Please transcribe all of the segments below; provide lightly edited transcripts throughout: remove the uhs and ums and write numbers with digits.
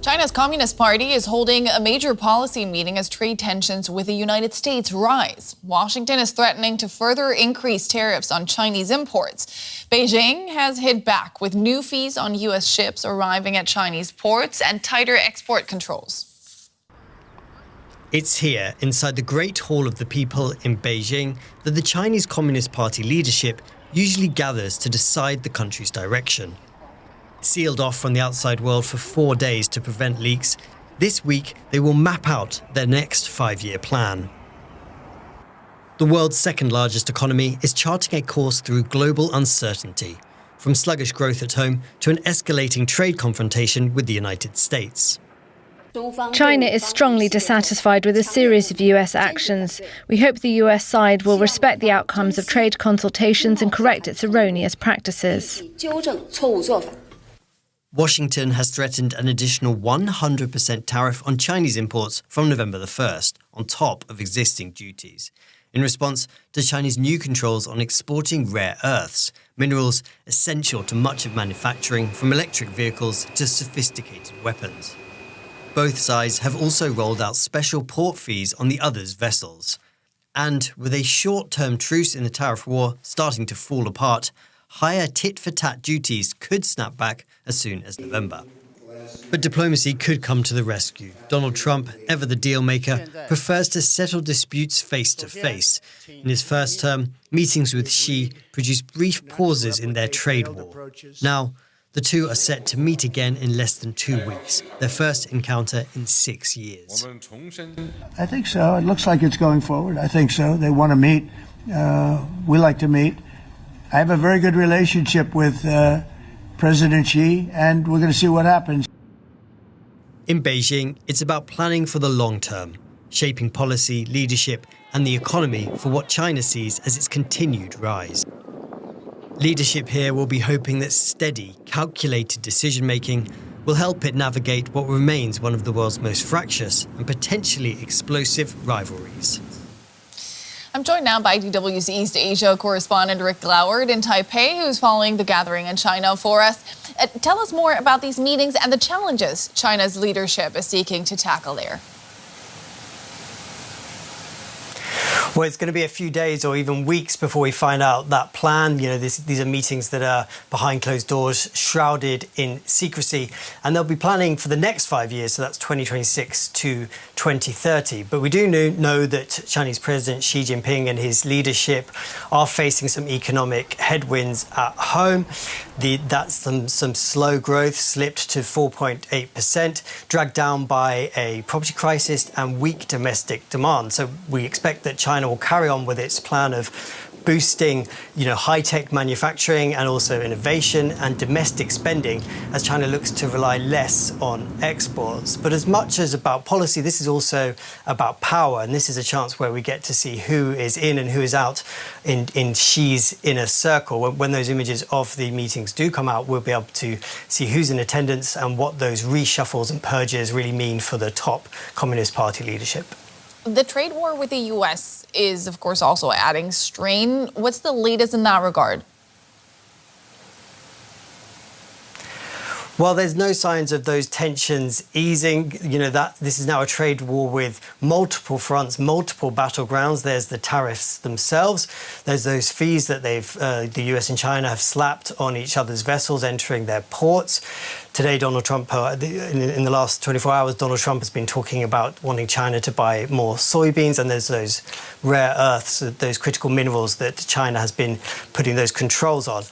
China's Communist Party is holding a major policy meeting as trade tensions with the United States rise. Washington is threatening to further increase tariffs on Chinese imports. Beijing has hit back with new fees on U.S. ships arriving at Chinese ports and tighter export controls. It's here, inside the Great Hall of the People in Beijing, that the Chinese Communist Party leadership usually gathers to decide the country's direction. Sealed off from the outside world for 4 days to prevent leaks, this week they will map out their next 5-year plan. The world's second largest economy is charting a course through global uncertainty, from sluggish growth at home to an escalating trade confrontation with the United States. China is strongly dissatisfied with a series of US actions. We hope the US side will respect the outcomes of trade consultations and correct its erroneous practices. Washington has threatened an additional 100% tariff on Chinese imports from November the 1st, on top of existing duties, in response to China's new controls on exporting rare earths, minerals essential to much of manufacturing, from electric vehicles to sophisticated weapons. Both sides have also rolled out special port fees on the other's vessels. And with a short-term truce in the tariff war starting to fall apart, higher tit-for-tat duties could snap back as soon as November. But diplomacy could come to the rescue. Donald Trump, ever the deal-maker, prefers to settle disputes face-to-face. In his first term, meetings with Xi produced brief pauses in their trade war. Now, the two are set to meet again in less than 2 weeks, their first encounter in 6 years. I think so. It looks like it's going forward. I think so. They want to meet. We like to meet. I have a very good relationship with President Xi, and we're going to see what happens. In Beijing, it's about planning for the long term, shaping policy, leadership, and the economy for what China sees as its continued rise. Leadership here will be hoping that steady, calculated decision-making will help it navigate what remains one of the world's most fractious and potentially explosive rivalries. I'm joined now by DW's East Asia correspondent Rick Gloward in Taipei, who's following the gathering in China for us. Tell us more about these meetings and the challenges China's leadership is seeking to tackle there. Well, it's going to be a few days or even weeks before we find out that plan. You know, these are meetings that are behind closed doors, shrouded in secrecy, and they'll be planning for the next 5 years, so that's 2026 to 2030. But we do know that Chinese President Xi Jinping and his leadership are facing some economic headwinds at home. That's some slow growth, slipped to 4.8%, dragged down by a property crisis and weak domestic demand. So we expect that China will carry on with its plan of boosting, high-tech manufacturing and also innovation and domestic spending as China looks to rely less on exports. But as much as about policy, this is also about power, and this is a chance where we get to see who is in and who is out in Xi's inner circle. When those images of the meetings do come out, we'll be able to see who's in attendance and what those reshuffles and purges really mean for the top Communist Party leadership. The trade war with the U.S. is, of course, also adding strain. What's the latest in that regard? Well, there's no signs of those tensions easing. This is now a trade war with multiple fronts, multiple battlegrounds. There's the tariffs themselves. There's those fees that the US and China have slapped on each other's vessels entering their ports. Today, Donald Trump, in the last 24 hours, Donald Trump has been talking about wanting China to buy more soybeans, and there's those rare earths, those critical minerals that China has been putting those controls on.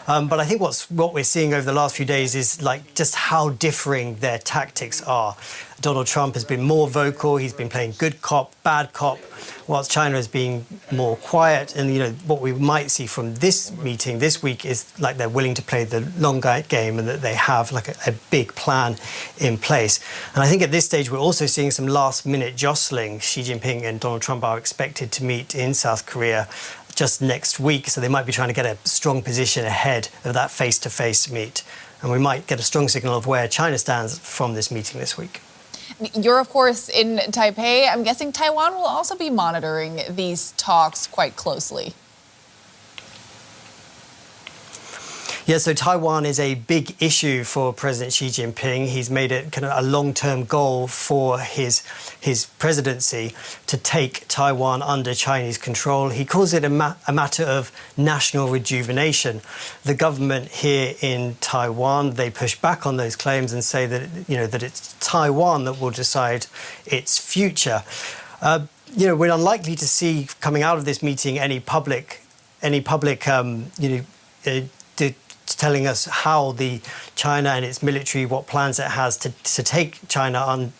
But I think what we're seeing over the last few days is just how differing their tactics are. Donald Trump has been more vocal. He's been playing good cop, bad cop, whilst China is being more quiet. And, what we might see from this meeting this week is they're willing to play the long game and that they have a big plan in place. And I think at this stage, we're also seeing some last-minute jostling. Xi Jinping and Donald Trump are expected to meet in South Korea just next week, so they might be trying to get a strong position ahead of that face-to-face meet. And we might get a strong signal of where China stands from this meeting this week. You're, of course, in Taipei. I'm guessing Taiwan will also be monitoring these talks quite closely. Yeah, so Taiwan is a big issue for President Xi Jinping. He's made it kind of a long-term goal for his presidency to take Taiwan under Chinese control. He calls it a matter of national rejuvenation. The government here in Taiwan, they push back on those claims and say that, that it's Taiwan that will decide its future. We're unlikely to see coming out of this meeting any public telling us how China and its military, what plans it has to take Taiwan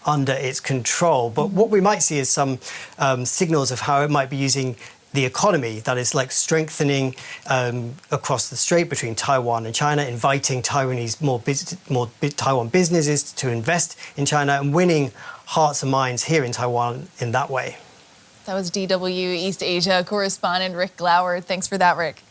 under its control. But what we might see is some signals of how it might be using the economy, that is like strengthening across the strait between Taiwan and China, inviting more Taiwan businesses to invest in China and winning hearts and minds here in Taiwan in that way. That was DW East Asia correspondent Rick Glauer. Thanks for that, Rick.